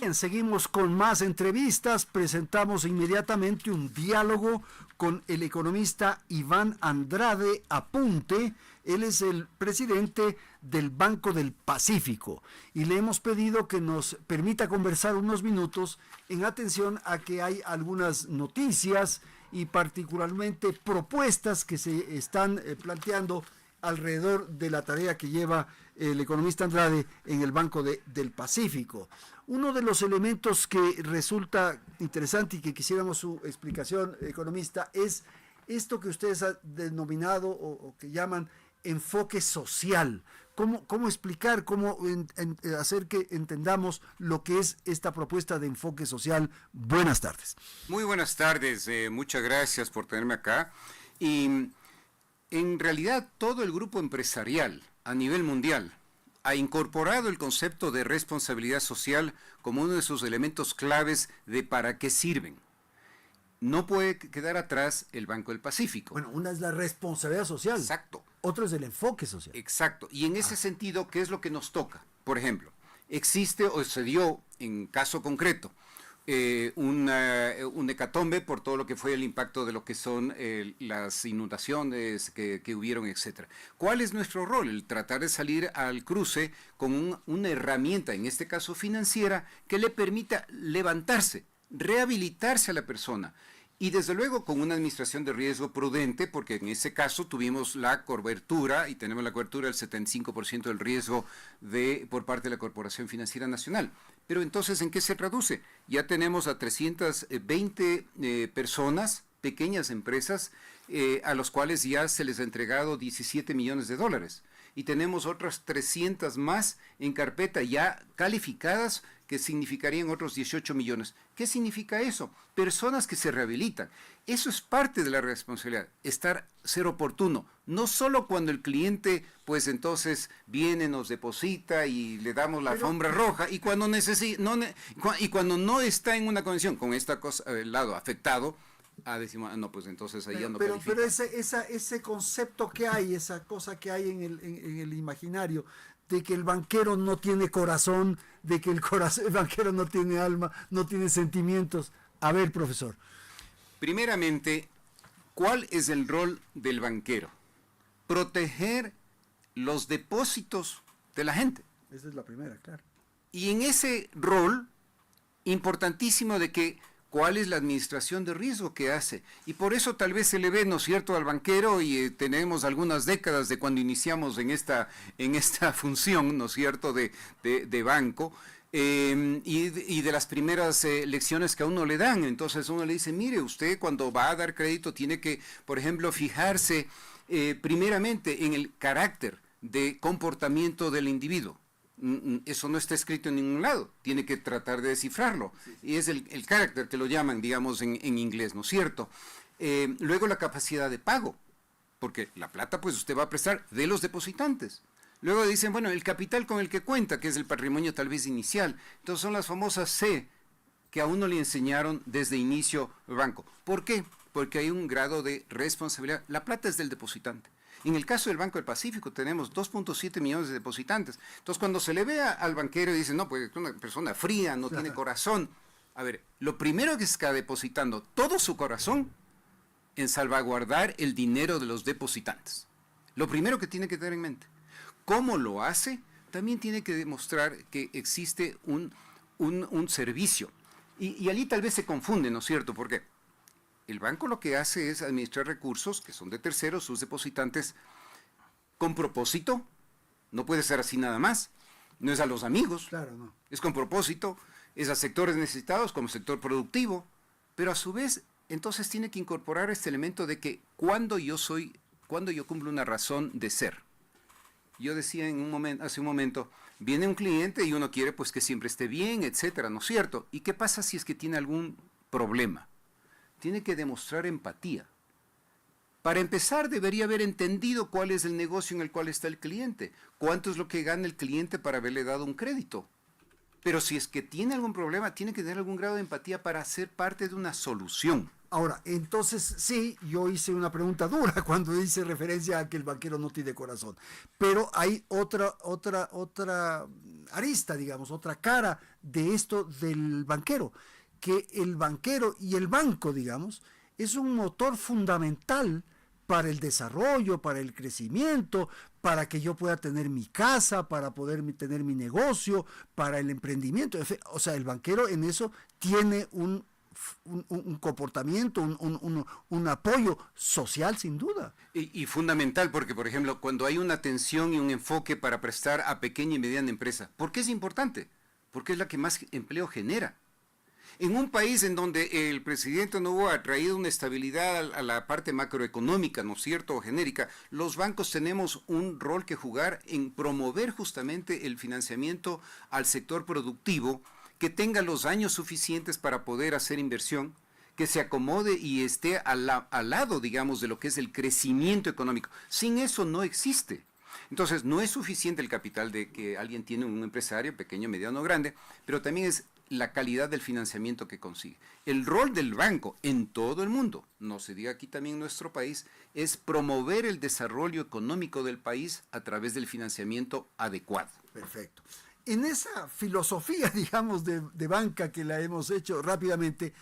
Bien, seguimos con más entrevistas. Presentamos inmediatamente un diálogo con el economista Iván Andrade Apunte. Él es el presidente del Banco del Pacífico y le hemos pedido que nos permita conversar unos minutos en atención a que hay algunas noticias y particularmente propuestas que se están planteando alrededor de la tarea que lleva el economista Andrade en el Banco del Pacífico. Uno de los elementos que resulta interesante y que quisiéramos su explicación, economista, es esto que ustedes han denominado o que llaman enfoque social. ¿Cómo explicar, cómo hacer que entendamos lo que es esta propuesta de enfoque social? Buenas tardes. Muy buenas tardes, muchas gracias por tenerme acá. Y en realidad todo el grupo empresarial a nivel mundial ha incorporado el concepto de responsabilidad social como uno de sus elementos claves de para qué sirven. No puede quedar atrás el Banco del Pacífico. Bueno, una es la responsabilidad social. Exacto. Otro es el enfoque social. Exacto. Y en ese sentido, ¿qué es lo que nos toca? Por ejemplo, existe o se dio, en caso concreto, un hecatombe por todo lo que fue el impacto de lo que son las inundaciones que hubieron, etcétera. ¿Cuál es nuestro rol? El tratar de salir al cruce con una herramienta, en este caso financiera, que le permita levantarse, rehabilitarse a la persona. Y desde luego con una administración de riesgo prudente, porque en ese caso tuvimos la cobertura y tenemos la cobertura del 75% del riesgo por parte de la Corporación Financiera Nacional. Pero entonces, ¿en qué se traduce? Ya tenemos a 320 personas, pequeñas empresas, a los cuales ya se les ha entregado 17 millones de dólares. Y tenemos otras 300 más en carpeta ya calificadas, que significarían otros 18 millones. ¿Qué significa eso? Personas que se rehabilitan. Eso es parte de la responsabilidad, ser oportuno. No solo cuando el cliente, pues entonces viene, nos deposita y le damos la alfombra roja, y cuando y cuando no está en una condición con esta cosa, el lado afectado, decimos, no, pues entonces ahí ya no califica. Pero ese concepto que hay, esa cosa que hay en el imaginario, de que el banquero no tiene corazón, de que el banquero no tiene alma, no tiene sentimientos. A ver, profesor. Primeramente, ¿cuál es el rol del banquero? Proteger los depósitos de la gente. Esa es la primera, claro. Y en ese rol, importantísimo de que cuál es la administración de riesgo que hace. Y por eso tal vez se le ve, ¿no es cierto?, al banquero, y tenemos algunas décadas de cuando iniciamos en esta función, ¿no es cierto?, de banco, y de las primeras lecciones que a uno le dan. Entonces uno le dice, mire, usted cuando va a dar crédito tiene que, por ejemplo, fijarse primeramente en el carácter de comportamiento del individuo. Eso no está escrito en ningún lado, tiene que tratar de descifrarlo, y es el carácter que lo llaman, digamos, en inglés, ¿no es cierto? Luego la capacidad de pago, porque la plata pues usted va a prestar de los depositantes. Luego dicen, bueno, el capital con el que cuenta, que es el patrimonio tal vez inicial. Entonces son las famosas C que a uno le enseñaron desde inicio el banco. ¿Por qué? Porque hay un grado de responsabilidad. La plata es del depositante. En el caso del Banco del Pacífico tenemos 2.7 millones de depositantes. Entonces cuando se le ve al banquero y dice, no, pues es una persona fría, no tiene corazón. A ver, lo primero que está depositando todo su corazón en salvaguardar el dinero de los depositantes. Lo primero que tiene que tener en mente. ¿Cómo lo hace? También tiene que demostrar que existe un servicio. Y allí tal vez se confunde, ¿no es cierto? ¿Por qué? El banco lo que hace es administrar recursos que son de terceros, sus depositantes, con propósito. No puede ser así nada más. No es a los amigos. Claro, no. Es con propósito. Es a sectores necesitados como sector productivo. Pero a su vez, entonces tiene que incorporar este elemento de que cuando yo cumplo una razón de ser. Yo decía hace un momento, viene un cliente y uno quiere pues que siempre esté bien, etcétera, ¿no es cierto? ¿Y qué pasa si es que tiene algún problema? Tiene que demostrar empatía. Para empezar, debería haber entendido cuál es el negocio en el cual está el cliente, cuánto es lo que gana el cliente para haberle dado un crédito. Pero si es que tiene algún problema, tiene que tener algún grado de empatía para ser parte de una solución. Ahora, entonces sí, yo hice una pregunta dura cuando hice referencia a que el banquero no tiene corazón, pero hay otra arista, digamos, otra cara de esto del banquero, que el banquero y el banco, digamos, es un motor fundamental para el desarrollo, para el crecimiento, para que yo pueda tener mi casa, para poder tener mi negocio, para el emprendimiento. O sea, el banquero en eso tiene un comportamiento, un apoyo social sin duda. Y fundamental porque, por ejemplo, cuando hay una atención y un enfoque para prestar a pequeña y mediana empresa, ¿por qué es importante? Porque es la que más empleo genera. En un país en donde el presidente Noboa ha traído una estabilidad a la parte macroeconómica, ¿no es cierto?, o genérica, los bancos tenemos un rol que jugar en promover justamente el financiamiento al sector productivo, que tenga los años suficientes para poder hacer inversión, que se acomode y esté al lado, digamos, de lo que es el crecimiento económico. Sin eso no existe. Entonces, no es suficiente el capital de que alguien tiene, un empresario, pequeño, mediano o grande, pero también es la calidad del financiamiento que consigue. El rol del banco en todo el mundo, no se diga aquí también en nuestro país, es promover el desarrollo económico del país a través del financiamiento adecuado. Perfecto. En esa filosofía, digamos, de banca que la hemos hecho rápidamente,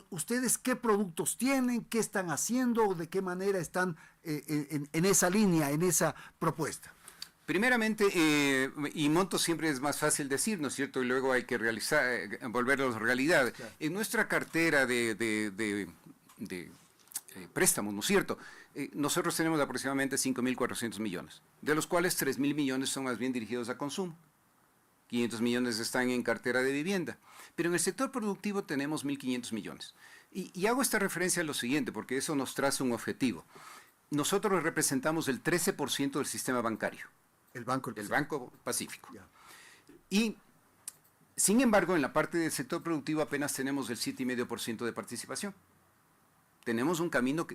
¿ustedes qué productos tienen, qué están haciendo, de qué manera están en esa línea, en esa propuesta? Primeramente, y monto siempre es más fácil decir, ¿no es cierto? Y luego hay que volverlos realidad. Claro. En nuestra cartera de préstamos, ¿no es cierto? Nosotros tenemos aproximadamente 5.400 millones, de los cuales 3.000 millones son más bien dirigidos a consumo. 500 millones están en cartera de vivienda. Pero en el sector productivo tenemos 1.500 millones. Y hago esta referencia a lo siguiente, porque eso nos traza un objetivo. Nosotros representamos el 13% del sistema bancario. El Banco Pacífico. Yeah. Y, sin embargo, en la parte del sector productivo apenas tenemos el 7,5% de participación. Tenemos un camino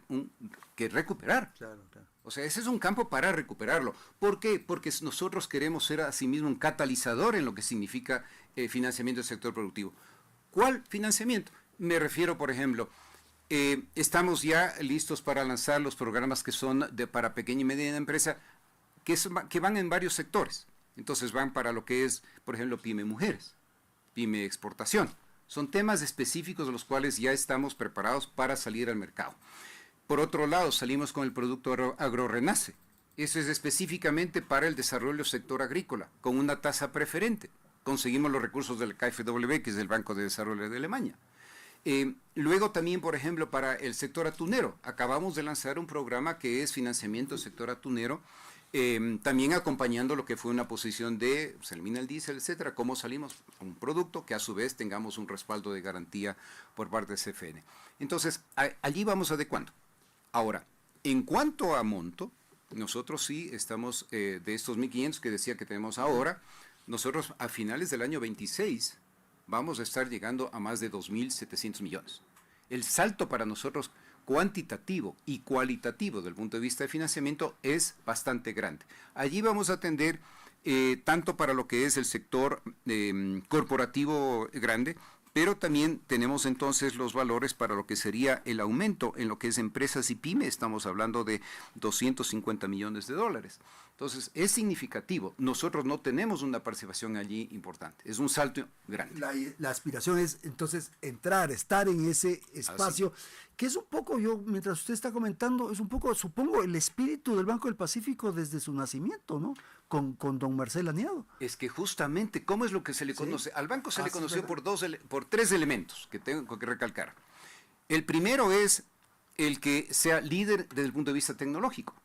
que recuperar. Claro. O sea, ese es un campo para recuperarlo. ¿Por qué? Porque nosotros queremos ser asimismo un catalizador en lo que significa financiamiento del sector productivo. ¿Cuál financiamiento? Me refiero, por ejemplo, estamos ya listos para lanzar los programas que son para pequeña y mediana empresa, que van en varios sectores. Entonces van para lo que es, por ejemplo, pyme mujeres, pyme exportación. Son temas específicos de los cuales ya estamos preparados para salir al mercado. Por otro lado, salimos con el producto AgroRenace. Eso es específicamente para el desarrollo del sector agrícola, con una tasa preferente. Conseguimos los recursos del KfW, que es el Banco de Desarrollo de Alemania. Luego también, por ejemplo, para el sector atunero. Acabamos de lanzar un programa que es financiamiento del sector atunero, también acompañando lo que fue una posición de se elimina el diésel, etcétera, cómo salimos a un producto que a su vez tengamos un respaldo de garantía por parte de CFN. Entonces, allí vamos adecuando. Ahora, en cuanto a monto, nosotros sí estamos de estos 1.500 que decía que tenemos ahora, nosotros a finales del año 26 vamos a estar llegando a más de 2.700 millones. El salto para nosotros cuantitativo y cualitativo desde el punto de vista de financiamiento es bastante grande. Allí vamos a atender tanto para lo que es el sector corporativo grande, pero también tenemos entonces los valores para lo que sería el aumento en lo que es empresas y pymes. Estamos hablando de 250 millones de dólares. Entonces, es significativo. Nosotros no tenemos una participación allí importante. Es un salto grande. La aspiración es, entonces, estar en ese espacio, que es un poco, mientras usted está comentando, es un poco, supongo, el espíritu del Banco del Pacífico desde su nacimiento, ¿no? Con don Marcel Aniado. Es que justamente, ¿cómo es lo que se le conoce? Al banco se le conoció por tres elementos que tengo que recalcar. El primero es el que sea líder desde el punto de vista tecnológico.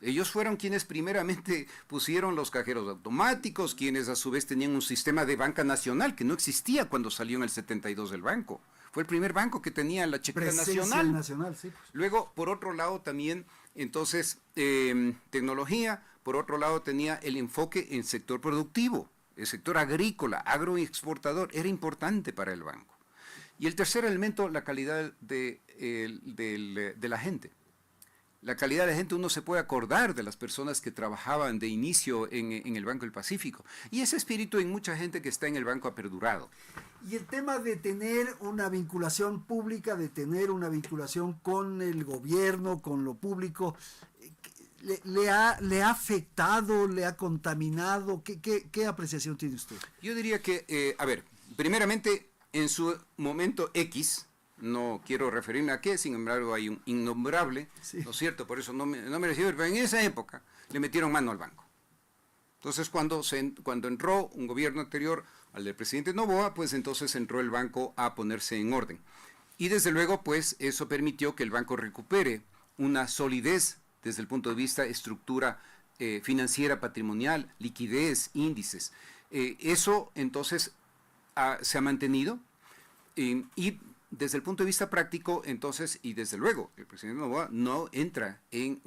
Ellos fueron quienes primeramente pusieron los cajeros automáticos, quienes a su vez tenían un sistema de banca nacional que no existía cuando salió en el 72 del banco. Fue el primer banco que tenía la chequera nacional. Sí, pues. Luego, por otro lado, también, entonces, tecnología. Por otro lado, tenía el enfoque en sector productivo, el sector agrícola, agroexportador, era importante para el banco. Y el tercer elemento, la calidad de la gente. La calidad de la gente, uno se puede acordar de las personas que trabajaban de inicio en el Banco del Pacífico. Y ese espíritu en mucha gente que está en el banco ha perdurado. Y el tema de tener una vinculación pública, de tener una vinculación con el gobierno, con lo público, ¿Le ha afectado, le ha contaminado? ¿Qué apreciación tiene usted? Yo diría que, a ver, primeramente, en su momento X, no quiero referirme a qué, sin embargo hay un innombrable, sí, ¿no es cierto? Por eso no me refiero, pero en esa época le metieron mano al banco. Entonces, cuando entró un gobierno anterior al del presidente Noboa, pues entonces entró el banco a ponerse en orden. Y desde luego, pues eso permitió que el banco recupere una solidez desde el punto de vista estructura financiera, patrimonial, liquidez, índices. Eso entonces se ha mantenido y desde el punto de vista práctico, entonces, y desde luego, el presidente Noboa no entra en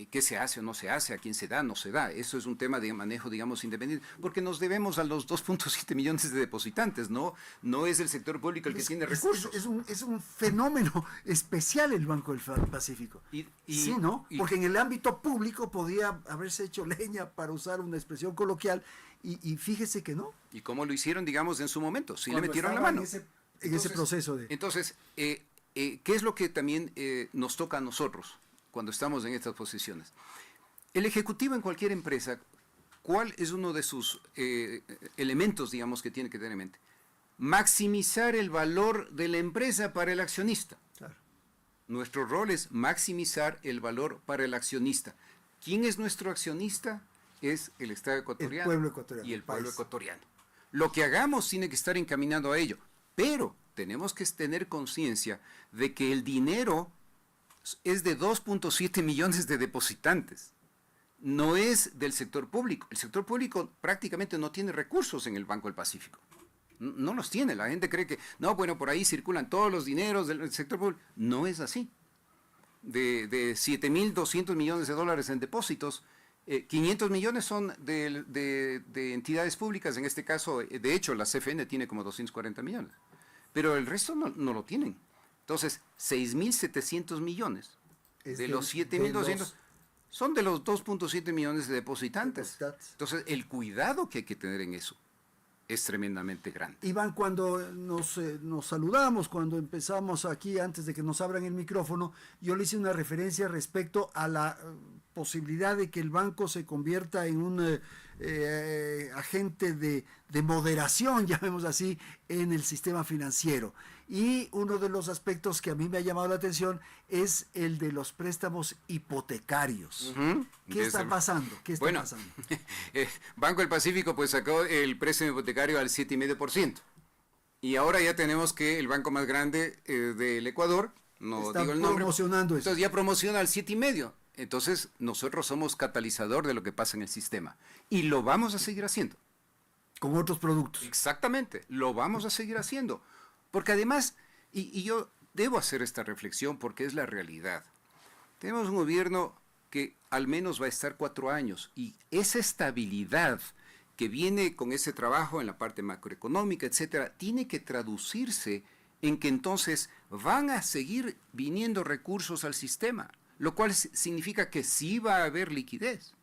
qué se hace o no se hace, a quién se da, no se da. Eso es un tema de manejo, digamos, independiente, porque nos debemos a los 2.7 millones de depositantes, ¿no? No es el sector público el que tiene recursos. Es un fenómeno especial el Banco del Pacífico. Sí, ¿no? Porque en el ámbito público podía haberse hecho leña, para usar una expresión coloquial, y fíjese que no. ¿Y cómo lo hicieron, digamos, en su momento? Sí, le metieron la mano. En ese proceso de... Entonces, ¿qué es lo que también nos toca a nosotros cuando estamos en estas posiciones? El ejecutivo en cualquier empresa, ¿cuál es uno de sus elementos, digamos, que tiene que tener en mente? Maximizar el valor de la empresa para el accionista. Claro. Nuestro rol es maximizar el valor para el accionista. ¿Quién es nuestro accionista? Es el Estado ecuatoriano, el pueblo ecuatoriano y el pueblo ecuatoriano. Lo que hagamos tiene que estar encaminado a ello. Pero tenemos que tener conciencia de que el dinero es de 2.7 millones de depositantes. No es del sector público. El sector público prácticamente no tiene recursos en el Banco del Pacífico. No los tiene. La gente cree que, no, bueno, por ahí circulan todos los dineros del sector público. No es así. De 7.200 millones de dólares en depósitos, 500 millones son de entidades públicas. En este caso, de hecho, la CFN tiene como 240 millones. Pero el resto no lo tienen. Entonces, 6.700 millones de los 7.200 son de los 2.7 millones de depositantes. Entonces, el cuidado que hay que tener en eso es tremendamente grande. Iván, cuando nos saludamos, cuando empezamos aquí, antes de que nos abran el micrófono, yo le hice una referencia respecto a la posibilidad de que el banco se convierta en un agente de moderación, llamémoslo así, en el sistema financiero. Y uno de los aspectos que a mí me ha llamado la atención es el de los préstamos hipotecarios. ¿Qué está pasando? Bueno, Banco del Pacífico pues sacó el préstamo hipotecario al 7,5%. Y ahora ya tenemos que el banco más grande del Ecuador, no digo el nombre, promocionando eso. Entonces ya promociona al 7,5%. Entonces nosotros somos catalizador de lo que pasa en el sistema. Y lo vamos a seguir haciendo. Con otros productos. Exactamente, lo vamos a seguir haciendo. Porque además, y yo debo hacer esta reflexión porque es la realidad. Tenemos un gobierno que al menos va a estar 4 años y esa estabilidad que viene con ese trabajo en la parte macroeconómica, etcétera, tiene que traducirse en que entonces van a seguir viniendo recursos al sistema, lo cual significa que sí va a haber liquidez.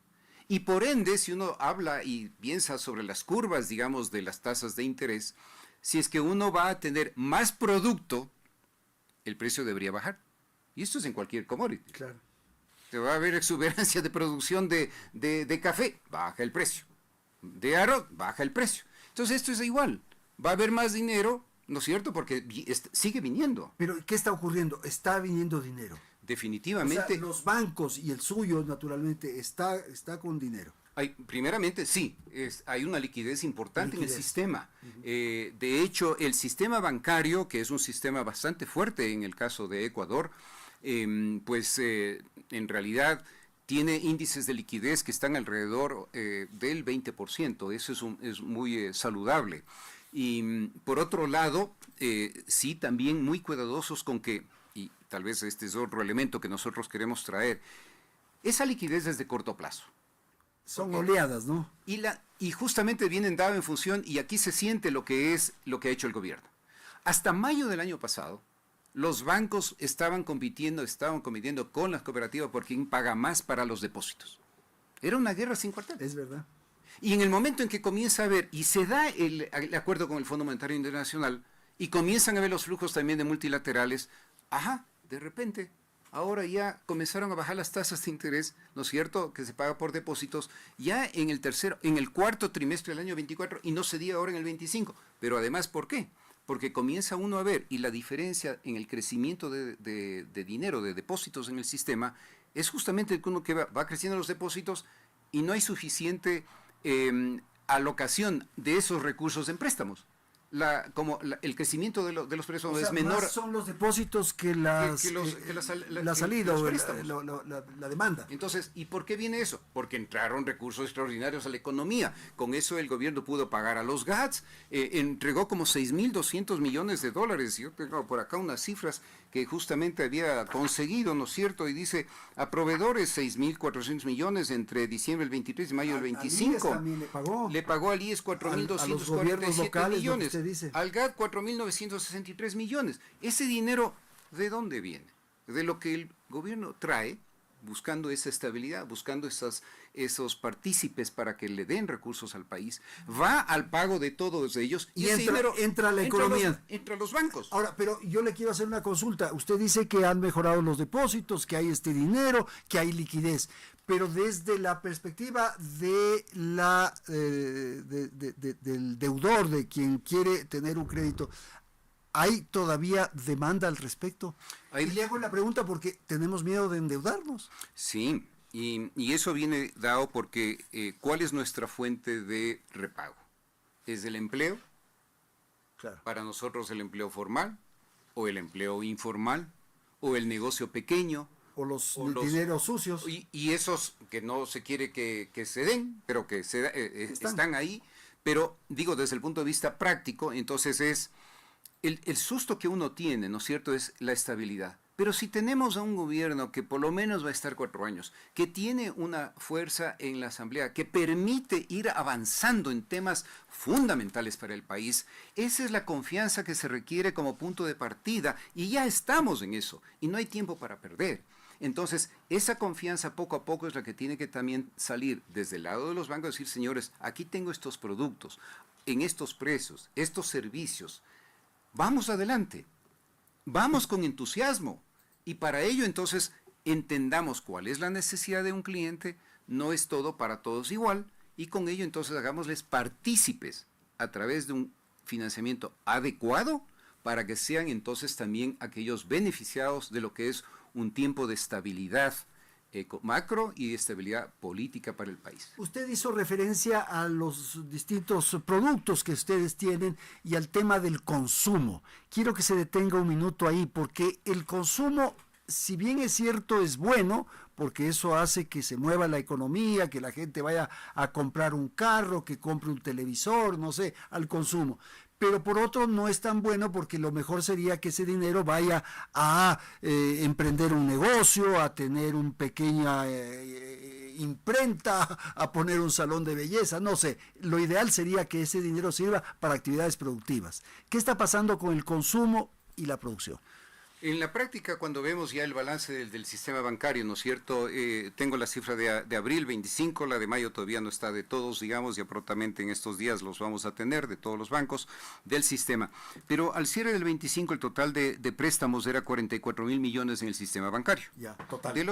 Y por ende, si uno habla y piensa sobre las curvas, digamos, de las tasas de interés, si es que uno va a tener más producto, el precio debería bajar. Y esto es en cualquier commodity. Claro. Se va a haber exuberancia de producción de café, baja el precio. De arroz, baja el precio. Entonces esto es igual. Va a haber más dinero, ¿no es cierto? Porque sigue viniendo. Pero ¿qué está ocurriendo? Está viniendo dinero. Definitivamente. O sea, los bancos y el suyo, naturalmente, está con dinero. Primeramente, sí, hay una liquidez importante en el sistema. De hecho, el sistema bancario, que es un sistema bastante fuerte en el caso de Ecuador, en realidad tiene índices de liquidez que están alrededor del 20%. Eso es muy saludable. Y por otro lado, sí, también muy cuidadosos con que, y tal vez este es otro elemento que nosotros queremos traer, esa liquidez es de corto plazo. Son oleadas, ¿no? Y justamente vienen dadas en función, y aquí se siente lo que ha hecho el gobierno. Hasta mayo del año pasado, los bancos estaban compitiendo con las cooperativas por quién paga más para los depósitos. Era una guerra sin cuartel. Es verdad. Y en el momento en que comienza a haber, y se da el acuerdo con el Fondo Monetario Internacional, y comienzan a ver los flujos también de multilaterales, de repente ahora ya comenzaron a bajar las tasas de interés, ¿no es cierto?, que se paga por depósitos, ya en el cuarto trimestre del año 24 y no se dio ahora en el 25. Pero además, ¿por qué? Porque comienza uno a ver, y la diferencia en el crecimiento de dinero, de depósitos en el sistema, es justamente que va creciendo los depósitos y no hay suficiente alocación de esos recursos en préstamos. El crecimiento de los préstamos es menor. Más son los depósitos que la salida o la demanda. Entonces, ¿y por qué viene eso? Porque entraron recursos extraordinarios a la economía. Con eso el gobierno pudo pagar a los GATS, entregó como 6.200 millones de dólares. Yo tengo por acá unas cifras que justamente había conseguido, ¿no es cierto? Y dice, a proveedores 6.400 millones entre diciembre del 23 y mayo del 25. Al IES también le pagó. Le pagó al IES 4.247 millones. Al GAT 4.963 millones. Ese dinero, ¿de dónde viene? De lo que el gobierno trae, buscando esa estabilidad, buscando esos partícipes para que le den recursos al país, va al pago de todos ellos y ese dinero entra a la economía. Entra a los bancos. Ahora, pero yo le quiero hacer una consulta. Usted dice que han mejorado los depósitos, que hay este dinero, que hay liquidez. Pero desde la perspectiva de del deudor, de quien quiere tener un crédito, ¿hay todavía demanda al respecto? Y le hago la pregunta porque tenemos miedo de endeudarnos. Sí, y eso viene dado porque ¿cuál es nuestra fuente de repago? ¿Es el empleo? Claro. Para nosotros el empleo formal, o el empleo informal, o el negocio pequeño, o los dineros sucios. Y esos que no se quiere que se den, pero que están ahí. Pero digo, desde el punto de vista práctico, entonces es el susto que uno tiene, ¿no es cierto?, es la estabilidad. Pero si tenemos a un gobierno que por lo menos va a estar 4 años, que tiene una fuerza en la Asamblea, que permite ir avanzando en temas fundamentales para el país, esa es la confianza que se requiere como punto de partida, y ya estamos en eso, y no hay tiempo para perder. Entonces, esa confianza poco a poco es la que tiene que también salir desde el lado de los bancos, decir, señores, aquí tengo estos productos, en estos precios, estos servicios, vamos adelante, vamos con entusiasmo. Y para ello, entonces, entendamos cuál es la necesidad de un cliente, no es todo para todos igual, y con ello, entonces, hagámosles partícipes a través de un financiamiento adecuado para que sean, entonces, también aquellos beneficiados de lo que es un tiempo de estabilidad macro y de estabilidad política para el país. Usted hizo referencia a los distintos productos que ustedes tienen y al tema del consumo. Quiero que se detenga un minuto ahí, porque el consumo, si bien es cierto, es bueno, porque eso hace que se mueva la economía, que la gente vaya a comprar un carro, que compre un televisor, no sé, al consumo. Pero por otro no es tan bueno, porque lo mejor sería que ese dinero vaya a emprender un negocio, a tener una pequeña imprenta, a poner un salón de belleza, no sé. Lo ideal sería que ese dinero sirva para actividades productivas. ¿Qué está pasando con el consumo y la producción? En la práctica, cuando vemos ya el balance del sistema bancario, ¿no es cierto? Tengo la cifra de abril 25, la de mayo todavía no está de todos, digamos, ya prontamente en estos días los vamos a tener de todos los bancos del sistema. Pero al cierre del 25 el total de préstamos era 44.000 millones en el sistema bancario. Ya, total. De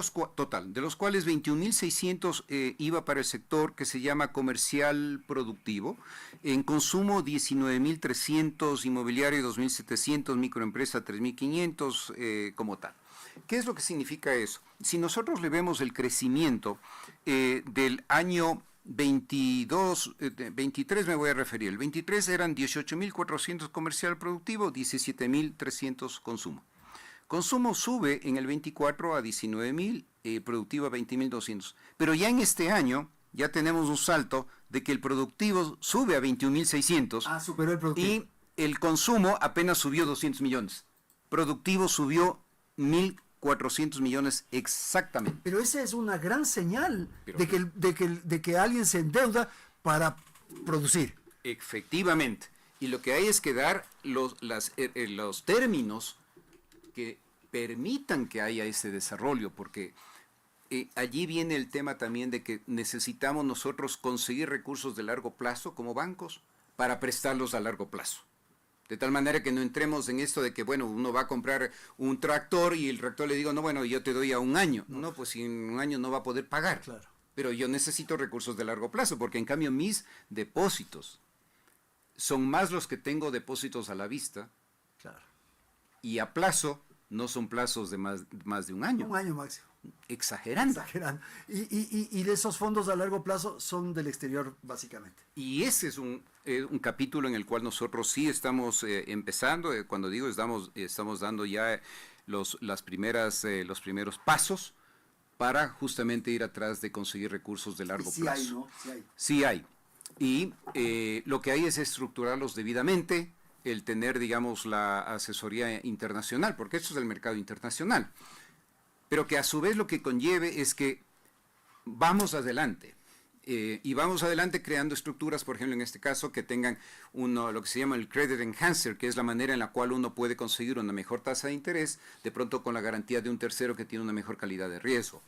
los cuales 21.600 iba para el sector que se llama comercial productivo, en consumo 19.300, inmobiliario 2.700, microempresa 3.500, como tal. ¿Qué es lo que significa eso? Si nosotros le vemos el crecimiento del año 23 me voy a referir. El 23 eran 18.400 comercial productivo, 17.300 consumo. Consumo sube en el 24 a 19.000, productivo a 20.200. Pero ya en este año ya tenemos un salto de que el productivo sube a 21.600. Superó el productivo. Y el consumo apenas subió 200 millones. Productivo subió 1.400 millones exactamente. Pero esa es una gran señal de que alguien se endeuda para producir. Efectivamente. Y lo que hay es que dar los términos que permitan que haya ese desarrollo, porque allí viene el tema también de que necesitamos nosotros conseguir recursos de largo plazo como bancos para prestarlos a largo plazo. De tal manera que no entremos en esto de que, bueno, uno va a comprar un tractor y el tractor le digo, no, bueno, yo te doy a un año. No, pues si en un año no va a poder pagar. Claro. Pero yo necesito recursos de largo plazo, porque en cambio mis depósitos son más los que tengo depósitos a la vista. Claro. Y a plazo no son plazos de más de un año. Un año máximo. Exagerando. Y de esos fondos a largo plazo son del exterior, básicamente. Y ese es un capítulo en el cual nosotros sí estamos empezando. Cuando digo estamos dando ya los primeros pasos para justamente ir atrás de conseguir recursos de largo plazo. Sí hay, ¿no? Sí hay. Sí hay. Y lo que hay es estructurarlos debidamente, el tener, digamos, la asesoría internacional, porque esto es el mercado internacional. Pero que a su vez lo que conlleve es que vamos adelante. Y vamos adelante creando estructuras, por ejemplo, en este caso, que tengan lo que se llama el credit enhancer, que es la manera en la cual uno puede conseguir una mejor tasa de interés, de pronto con la garantía de un tercero que tiene una mejor calidad de riesgo.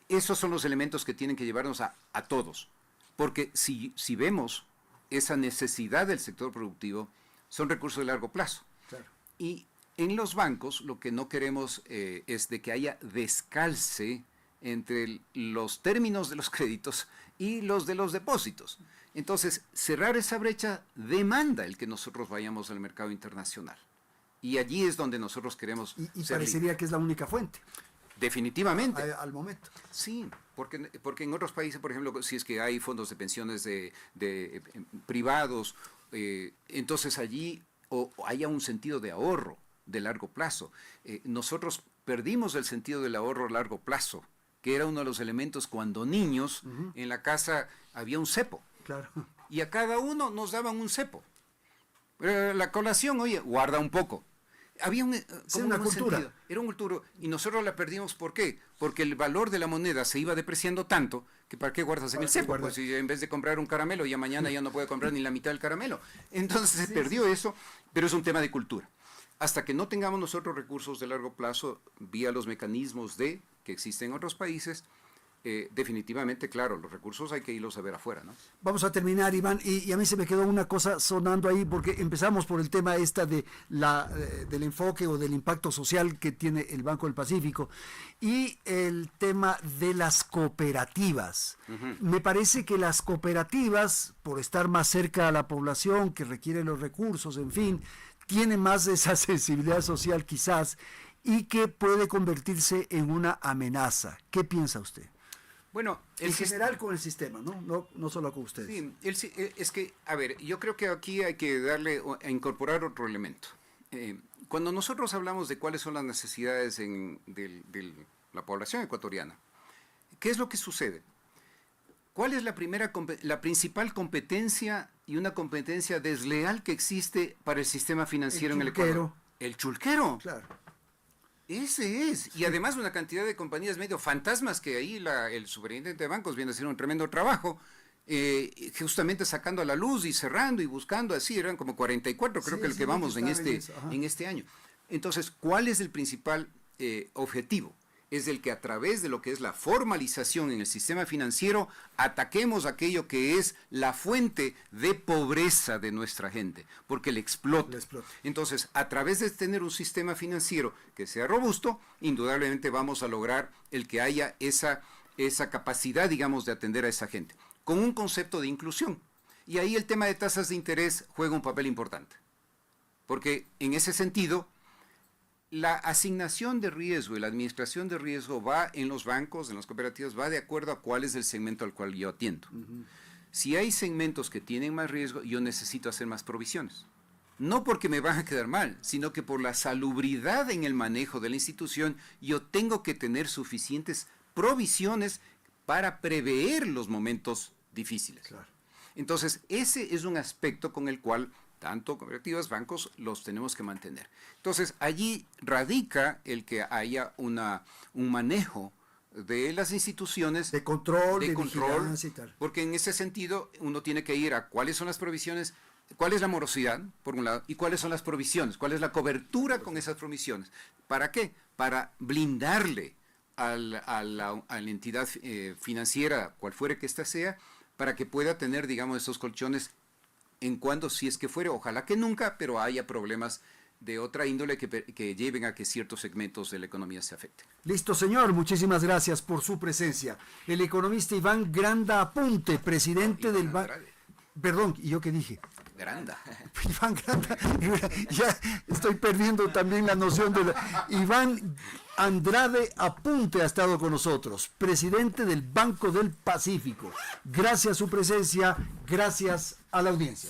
Esos son los elementos que tienen que llevarnos a todos. Porque si vemos esa necesidad del sector productivo, son recursos de largo plazo. Claro. Y en los bancos lo que no queremos es de que haya descalce entre los términos de los créditos y los de los depósitos. Entonces, cerrar esa brecha demanda el que nosotros vayamos al mercado internacional. Y allí es donde nosotros queremos Y ser parecería libres. que es la única fuente. Definitivamente. Al momento. Sí, porque en otros países, por ejemplo, si es que hay fondos de pensiones de privados, entonces allí o haya un sentido de ahorro de largo plazo. Nosotros perdimos el sentido del ahorro a largo plazo, que era uno de los elementos cuando niños en la casa había un cepo. Claro. Y a cada uno nos daban un cepo. La colación, oye, guarda un poco. Había una cultura. sentido. Era un cultura. Y nosotros la perdimos, ¿por qué? Porque el valor de la moneda se iba depreciando tanto que ¿para qué guardas en el cepo? Pues si en vez de comprar un caramelo, ya mañana ya no puede comprar ni la mitad del caramelo. Entonces se perdió eso, pero es un tema de cultura. Hasta que no tengamos nosotros recursos de largo plazo vía los mecanismos que existen en otros países, definitivamente, claro, los recursos hay que irlos a ver afuera, ¿no? Vamos a terminar, Iván, y a mí se me quedó una cosa sonando ahí, porque empezamos por el tema del enfoque o del impacto social que tiene el Banco del Pacífico, y el tema de las cooperativas. Me parece que las cooperativas, por estar más cerca a la población que requiere los recursos, en fin, tienen más de esa sensibilidad social quizás, y que puede convertirse en una amenaza. ¿Qué piensa usted? Bueno, en general con el sistema, no solo con ustedes. Sí, es que, a ver, yo creo que aquí hay que a incorporar otro elemento. Cuando nosotros hablamos de cuáles son las necesidades de la población ecuatoriana, ¿qué es lo que sucede? ¿Cuál es la principal competencia y una competencia desleal que existe para el sistema financiero en el Ecuador? El chulquero. Claro. Ese es. Y además una cantidad de compañías medio fantasmas que ahí el superintendente de bancos viene a hacer un tremendo trabajo, justamente sacando a la luz y cerrando y buscando así, eran como 44 creo que el que vamos en este año. Entonces, ¿cuál es el principal objetivo? Es el que a través de lo que es la formalización en el sistema financiero ataquemos aquello que es la fuente de pobreza de nuestra gente, porque le explota. Entonces, a través de tener un sistema financiero que sea robusto, indudablemente vamos a lograr el que haya esa capacidad, digamos, de atender a esa gente, con un concepto de inclusión. Y ahí el tema de tasas de interés juega un papel importante, porque en ese sentido, la asignación de riesgo y la administración de riesgo va en los bancos, en las cooperativas, va de acuerdo a cuál es el segmento al cual yo atiendo. Si hay segmentos que tienen más riesgo, yo necesito hacer más provisiones. No porque me van a quedar mal, sino que por la salubridad en el manejo de la institución, yo tengo que tener suficientes provisiones para prever los momentos difíciles. Claro. Entonces, ese es un aspecto con el cual tanto cooperativas, bancos, los tenemos que mantener. Entonces, allí radica el que haya un manejo de las instituciones. De control, de vigilancia y tal. Porque en ese sentido, uno tiene que ir a cuáles son las provisiones, cuál es la morosidad, por un lado, y cuáles son las provisiones, cuál es la cobertura con esas provisiones. ¿Para qué? Para blindarle a la entidad financiera, cual fuere que ésta sea, para que pueda tener, digamos, esos colchones en cuando, si es que fuere, ojalá que nunca, pero haya problemas de otra índole que lleven a que ciertos segmentos de la economía se afecten. Listo, señor. Muchísimas gracias por su presencia. El economista Iván Granda Apunte, presidente del banco. Perdón, ¿y yo qué dije? Granda. Iván Granda, ya estoy perdiendo también la noción de Iván Andrade Apunte ha estado con nosotros, presidente del Banco del Pacífico. Gracias a su presencia, gracias a la audiencia.